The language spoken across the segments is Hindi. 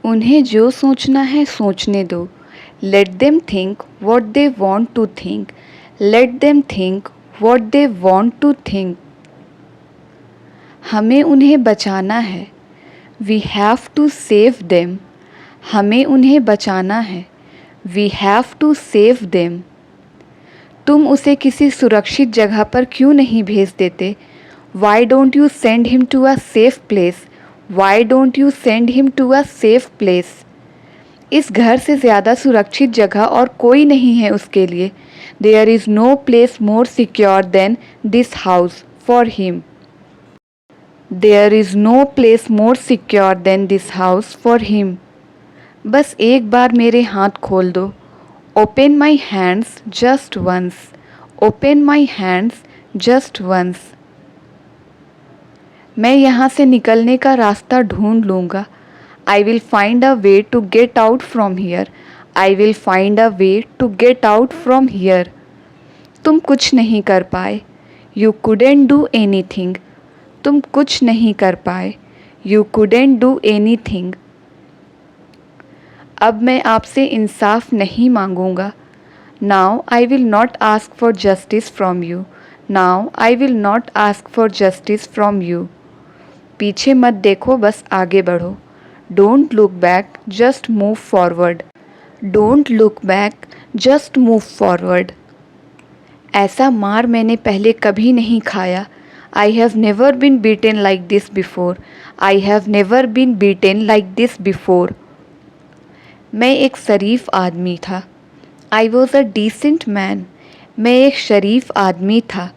उन्हें जो सोचना है सोचने दो। Let them think what they want to think. Let them think what they want to think. हमें उन्हें बचाना है। We have to save them. हमें उन्हें बचाना है। We have to save them. तुम उसे किसी सुरक्षित जगह पर क्यों नहीं भेज देते? Why don't you send him to a safe place? Why don't you send him to a safe place? इस घर से ज़्यादा सुरक्षित जगह और कोई नहीं है उसके लिए। There is no place more secure than this house for him. There is no place more secure than this house for him. बस एक बार मेरे हाथ खोल दो। Open my hands just once. Open my hands just once. मैं यहाँ से निकलने का रास्ता ढूंढ लूँगा। I will find a way to get out from here. I will find a way to get out from here. तुम कुछ नहीं कर पाए। You couldn't do anything. तुम कुछ नहीं कर पाए। You couldn't do anything. अब मैं आपसे इंसाफ नहीं मांगूंगा। Now I will not ask for justice from you. Now I will not ask for justice from you. पीछे मत देखो, बस आगे बढ़ो। Don't look back, just move forward. Don't look back, just move forward. ऐसा मार मैंने पहले कभी नहीं खाया। आई have never been beaten like this before. I have never been beaten like this before. मैं एक शरीफ आदमी था। I was a decent man. मैं एक शरीफ आदमी था।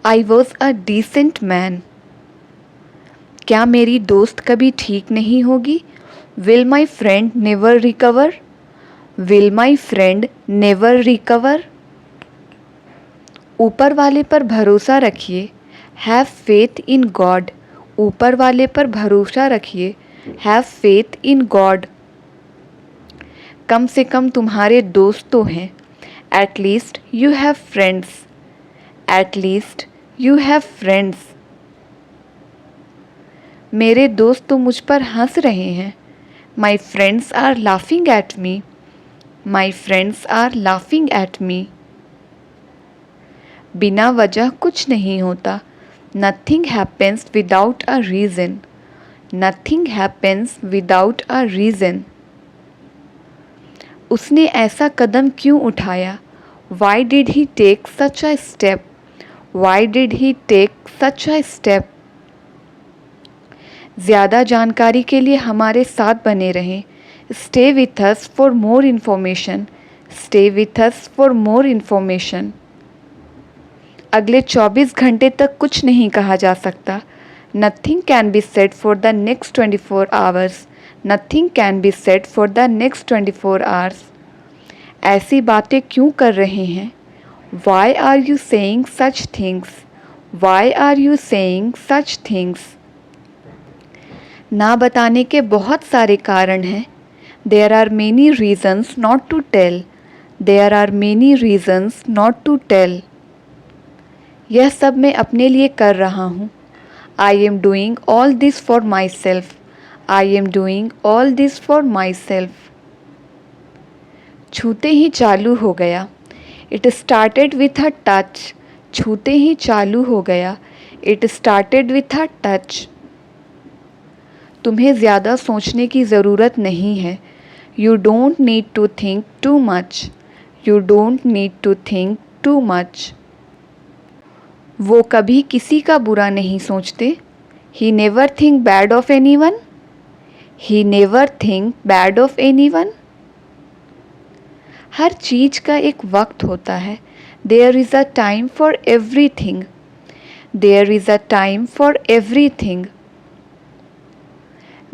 I was a decent man. क्या मेरी दोस्त कभी ठीक नहीं होगी? Will my friend never recover? Will my friend never recover? ऊपर वाले पर भरोसा रखिए। Have faith in God. ऊपर वाले पर भरोसा रखिए। Have faith in God. कम से कम तुम्हारे दोस्त तो हैं। At least you have friends. At least you have friends. मेरे दोस्त तो मुझ पर हंस रहे हैं। My friends are laughing at me. My friends are laughing at me. बिना वजह कुछ नहीं होता। Nothing happens without a reason. Nothing happens without a reason. उसने ऐसा कदम क्यों उठाया? Why did he take such a step? Why did he take such a step? ज़्यादा जानकारी के लिए हमारे साथ बने रहें। Stay with us for more information. Stay with us for more information. अगले 24 घंटे तक कुछ नहीं कहा जा सकता। Nothing can be said for the next 24 hours. Nothing can be said for the next 24 hours. ऐसी बातें क्यों कर रहे हैं? Why are you saying such things? Why are you saying such things? ना बताने के बहुत सारे कारण हैं। There are many reasons not to tell. There are many reasons not to tell. यह सब मैं अपने लिए कर रहा हूँ। I am doing all this for my self. I am doing all this for my self. छूते ही चालू हो गया। It started with a touch. छूते ही चालू हो गया। It started with a touch. तुम्हें ज़्यादा सोचने की ज़रूरत नहीं है। You don't need to think too much. You don't need to think too much. वो कभी किसी का बुरा नहीं सोचते। He never think bad of anyone. He never think bad of anyone. हर चीज़ का एक वक्त होता है। There is a time for everything. There is a time for everything.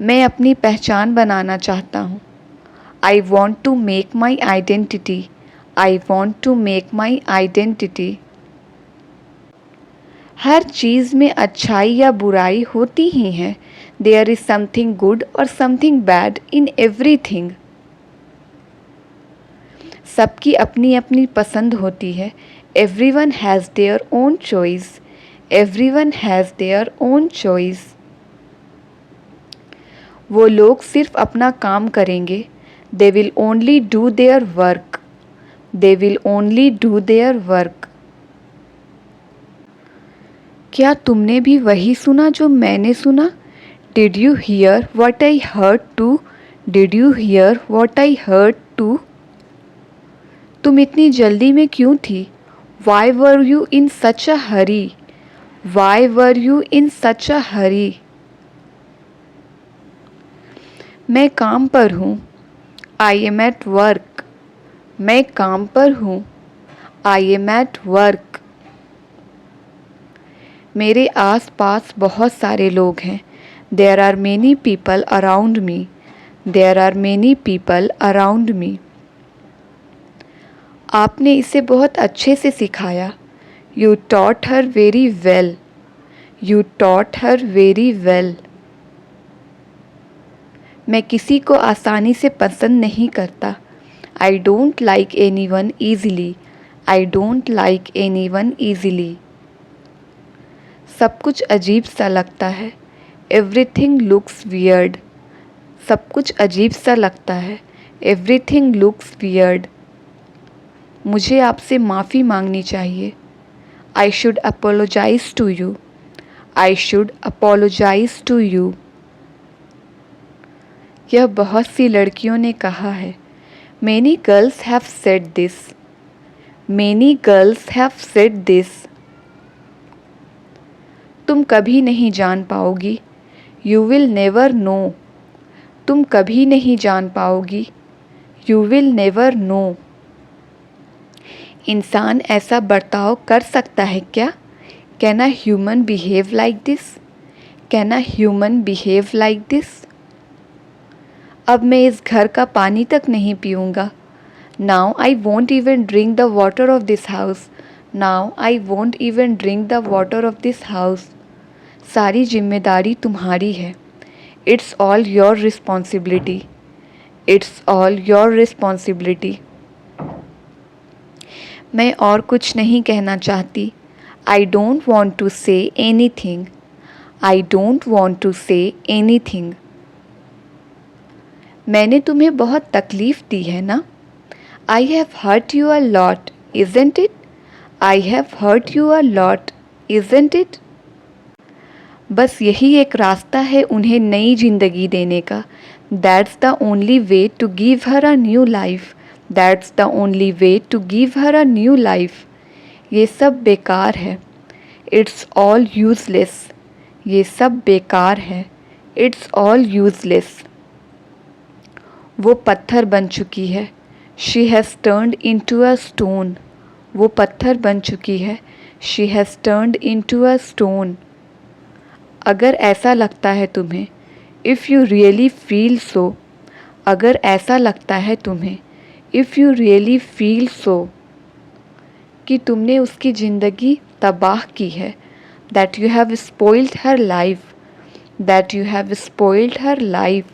मैं अपनी पहचान बनाना चाहता हूँ। I want to make my identity. I want to make my identity. हर चीज़ में अच्छाई या बुराई होती ही है। देयर इज़ समथिंग गुड और समथिंग बैड इन एवरीथिंग। सबकी अपनी अपनी पसंद होती है। Everyone has their own choice. Everyone has their own choice. वो लोग सिर्फ अपना काम करेंगे. They will only do their work. They will only do their work. क्या तुमने भी वही सुना जो मैंने सुना? Did you hear what I heard too? Did you hear what I heard too? तुम इतनी जल्दी में क्यों थी? Why were you in such a hurry? Why were you in such a hurry? मैं काम पर हूँ. I am at work. मैं काम पर हूँ. I am at work. मेरे आस पास बहुत सारे लोग हैं. There are many people around me. There are many people around me. आपने इसे बहुत अच्छे से सिखाया. You taught her very well. You taught her very well. मैं किसी को आसानी से पसंद नहीं करता. I don't like anyone easily. I don't like anyone easily. सब कुछ अजीब सा लगता है. Everything looks weird. सब कुछ अजीब सा लगता है. Everything looks weird. मुझे आपसे माफ़ी मांगनी चाहिए. I should apologize to you. I should apologize to you. यह बहुत सी लड़कियों ने कहा है. Many girls have said this. Many girls have said this. तुम कभी नहीं जान पाओगी. You will never know. तुम कभी नहीं जान पाओगी. You will never know. इंसान ऐसा बर्ताव कर सकता है क्या? Can a human behave like this? Can a human behave like this? अब मैं इस घर का पानी तक नहीं पीऊँगा. Now I won't even drink the water of this house. Now I won't even drink the water of this house. सारी जिम्मेदारी तुम्हारी है. It's all your responsibility. It's all your responsibility. मैं और कुछ नहीं कहना चाहती. I don't want to say anything. I don't want to say anything. मैंने तुम्हें बहुत तकलीफ़ दी है ना? I have hurt you a lot, isn't it? I have hurt you a lot, isn't it? बस यही एक रास्ता है उन्हें नई ज़िंदगी देने का. That's the only way to give her a new life. That's the only way to give her a new life. ये सब बेकार है. It's all useless. ये सब बेकार है. It's all useless. वो पत्थर बन चुकी है. She has turned into a stone. वो पत्थर बन चुकी है. She has turned into a stone. अगर ऐसा लगता है तुम्हें, if you really feel so, अगर ऐसा लगता है तुम्हें, if you really feel so, कि तुमने उसकी ज़िंदगी तबाह की है, that you have spoiled her life, that you have spoiled her life.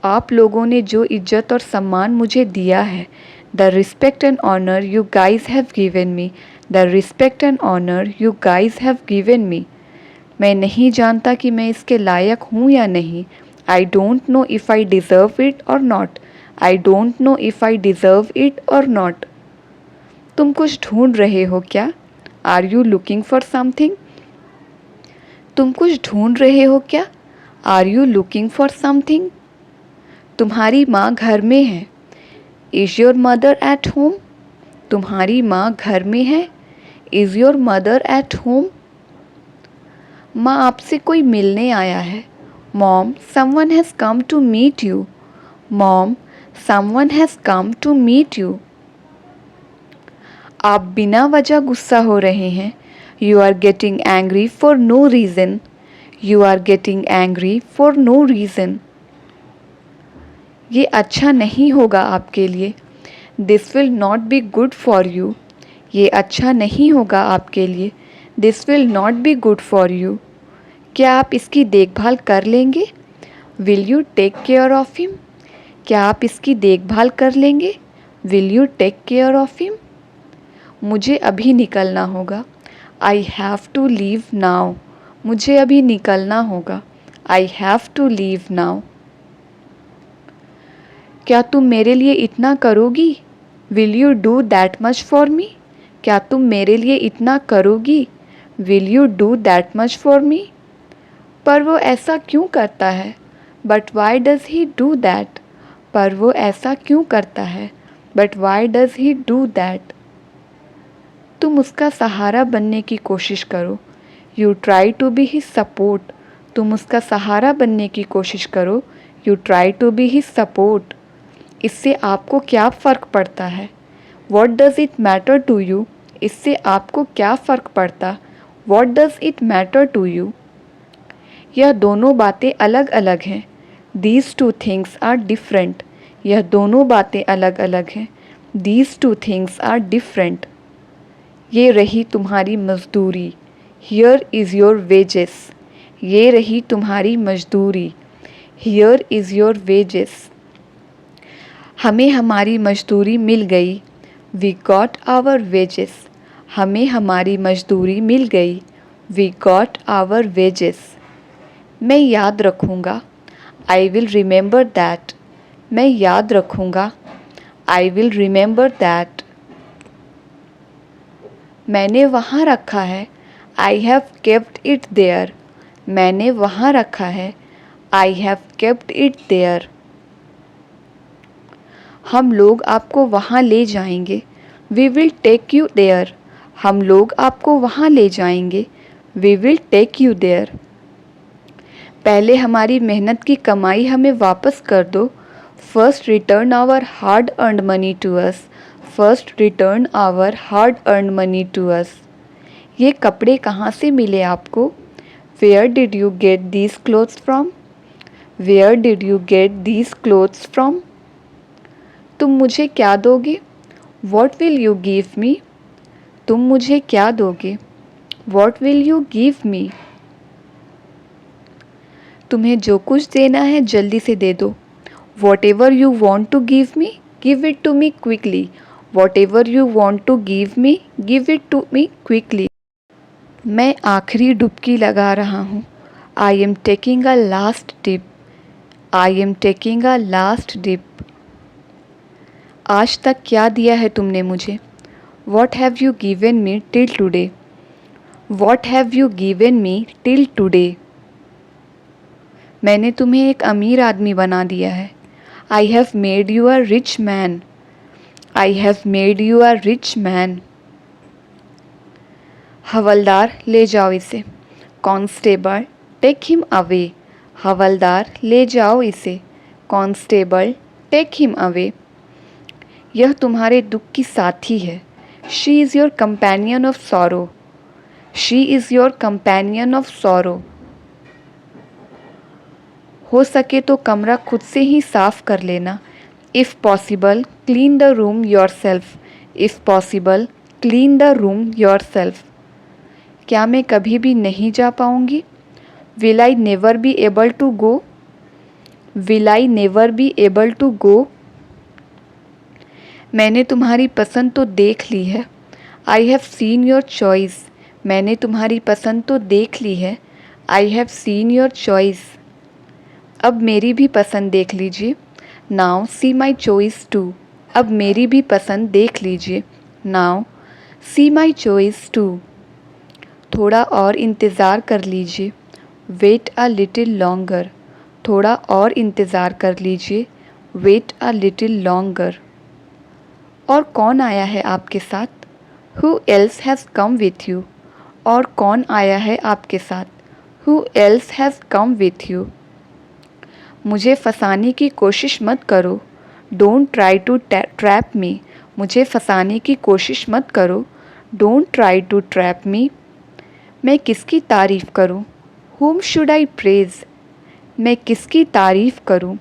आप लोगों ने जो इज्जत और सम्मान मुझे दिया है, the respect and honor you guys have given me, the respect and honor you guys have given me. मैं नहीं जानता कि मैं इसके लायक हूँ या नहीं. I don't know if I deserve it or not. I don't know if I deserve it or not. तुम कुछ ढूंढ रहे हो क्या? Are you looking for something? तुम कुछ ढूंढ रहे हो क्या? Are you looking for something? तुम्हारी माँ घर में है. Is your mother at home? तुम्हारी माँ घर में है. Is your mother at home? माँ आपसे कोई मिलने आया है. Mom, someone has come to meet you. Mom, someone has come to meet you. आप बिना वजह गुस्सा हो रहे हैं. You are getting angry for no reason. You are getting angry for no reason. ये अच्छा नहीं होगा आपके लिए. This will not be good for you. ये अच्छा नहीं होगा आपके लिए. This will not be good for you. क्या आप इसकी देखभाल कर लेंगे? Will you take care of him? क्या आप इसकी देखभाल कर लेंगे? Will you take care of him? मुझे अभी निकलना होगा. I have to leave now. मुझे अभी निकलना होगा. I have to leave now. क्या तुम मेरे लिए इतना करोगी? Will you do that much for me? क्या तुम मेरे लिए इतना करोगी? Will you do that much for me? पर वो ऐसा क्यों करता है? But why does he do that? पर वो ऐसा क्यों करता है? But why does he do that? तुम उसका सहारा बनने की कोशिश करो. You try to be his support. तुम उसका सहारा बनने की कोशिश करो. You try to be his support. इससे आपको क्या फ़र्क पड़ता है? What does it matter to you? इससे आपको क्या फ़र्क पड़ता? What does it matter to you? यह दोनों बातें अलग अलग हैं. These two things are different. यह दोनों बातें अलग अलग हैं. These two things are different. ये रही तुम्हारी मजदूरी. Here is your wages. ये रही तुम्हारी मजदूरी. Here is your wages. हमें हमारी मजदूरी मिल गई. We got our wages. हमें हमारी मजदूरी मिल गई. We got our wages. मैं याद रखूँगा. I will remember that. मैं याद रखूँगा. I will remember that. मैंने वहाँ रखा है. I have kept it there. मैंने वहाँ रखा है. I have kept it there. हम लोग आपको वहाँ ले जाएंगे. We will take you there. हम लोग आपको वहाँ ले जाएंगे. We will take you there. पहले हमारी मेहनत की कमाई हमें वापस कर दो. First return our hard earned money to us. First return our hard earned money to us. ये कपड़े कहाँ से मिले आपको? Where did you get these clothes from? Where did you get these clothes from? तुम मुझे क्या दोगे? What will you give me? तुम मुझे क्या दोगे? What will you give me? तुम्हें जो कुछ देना है जल्दी से दे दो. Whatever you want to give me, give it to me quickly. Whatever you want to give me, give it to me quickly. मैं आखिरी डुबकी लगा रहा हूँ. I am taking a last dip. I am taking a last dip. आज तक क्या दिया है तुमने मुझे? What have you given me till today? What have you given me till today? मैंने तुम्हें एक अमीर आदमी बना दिया है. I have made you a rich man. I have made you a rich man. हवलदार ले जाओ इसे. Constable, take him away. हवलदार ले जाओ इसे. Constable, take him away. यह तुम्हारे दुख की साथी है. She is your companion of sorrow. She is your companion of sorrow. हो सके तो कमरा खुद से ही साफ कर लेना. If possible, clean the room yourself. If possible, clean the room yourself. क्या मैं कभी भी नहीं जा पाऊँगी? Will I never be able to go? Will I never be able to go? मैंने तुम्हारी पसंद तो देख ली है. I have seen your choice. मैंने तुम्हारी पसंद तो देख ली है. I have seen your choice. अब मेरी भी पसंद देख लीजिए. Now see my choice too. अब मेरी भी पसंद देख लीजिए. Now see my choice too. थोड़ा और इंतज़ार कर लीजिए. Wait a little longer. थोड़ा और इंतज़ार कर लीजिए. Wait a little longer. और कौन आया है आपके साथ? Who else has come with you? और कौन आया है आपके साथ? Who else has come with you? मुझे फंसाने की कोशिश मत करो. Don't try to trap me. मुझे फंसाने की कोशिश मत करो. Don't try to trap me. मैं किसकी तारीफ़ करूं? Whom should I praise? मैं किसकी तारीफ़ करूं?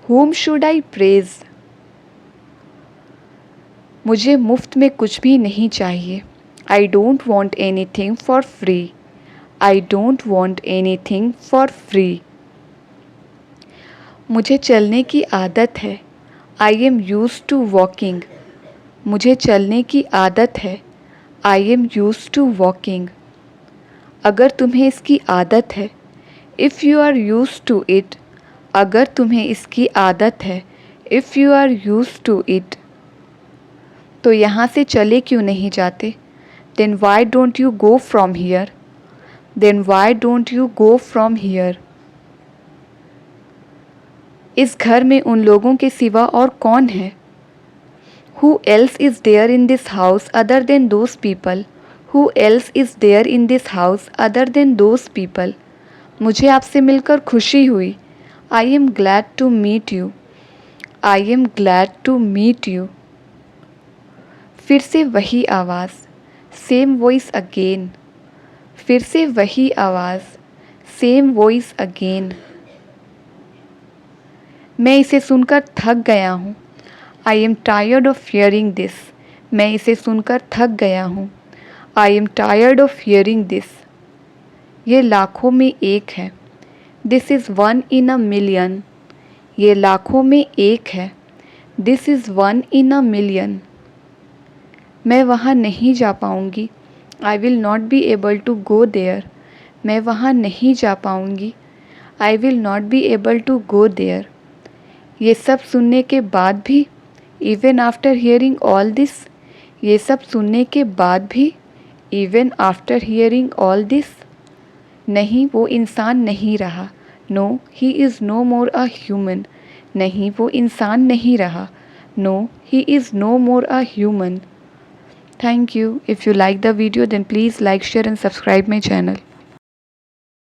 Whom should I praise? मुझे मुफ्त में कुछ भी नहीं चाहिए. I don't want anything for free. I don't want anything for free. मुझे चलने की आदत है. I am used to walking. मुझे चलने की आदत है. I am used to walking. अगर तुम्हें इसकी आदत है. If you are used to it, अगर तुम्हें इसकी आदत है, if you are used to it, तो यहाँ से चले क्यों नहीं जाते? Then why don't you go from here, then why don't you go from here. इस घर में उन लोगों के सिवा और कौन है? Who else is there in this house other than those people? Who else is there in this house other than those people? मुझे आपसे मिलकर खुशी हुई। I am glad to meet you. I am glad to meet you. फिर से वही आवाज़, सेम वॉइस अगेन। फिर से वही आवाज़, सेम वॉइस अगेन। मैं इसे सुनकर थक गया हूँ। I am tired of hearing this. मैं इसे सुनकर थक गया हूँ। I am tired of hearing this. ये लाखों में एक है। This is one in a million. ये लाखों में एक है। This is one in a million. मैं वहाँ नहीं जा पाऊँगी। I will not be able to go there. मैं वहाँ नहीं जा पाऊँगी। I will not be able to go there. ये सब सुनने के बाद भी, Even after hearing all this, ये सब सुनने के बाद भी, Even after hearing all this, नहीं वो इंसान नहीं रहा। No, he is no more a human. नहीं वो इंसान नहीं रहा। No, he is no more a human. Thank you. If you like the video, then please like, share and subscribe my channel.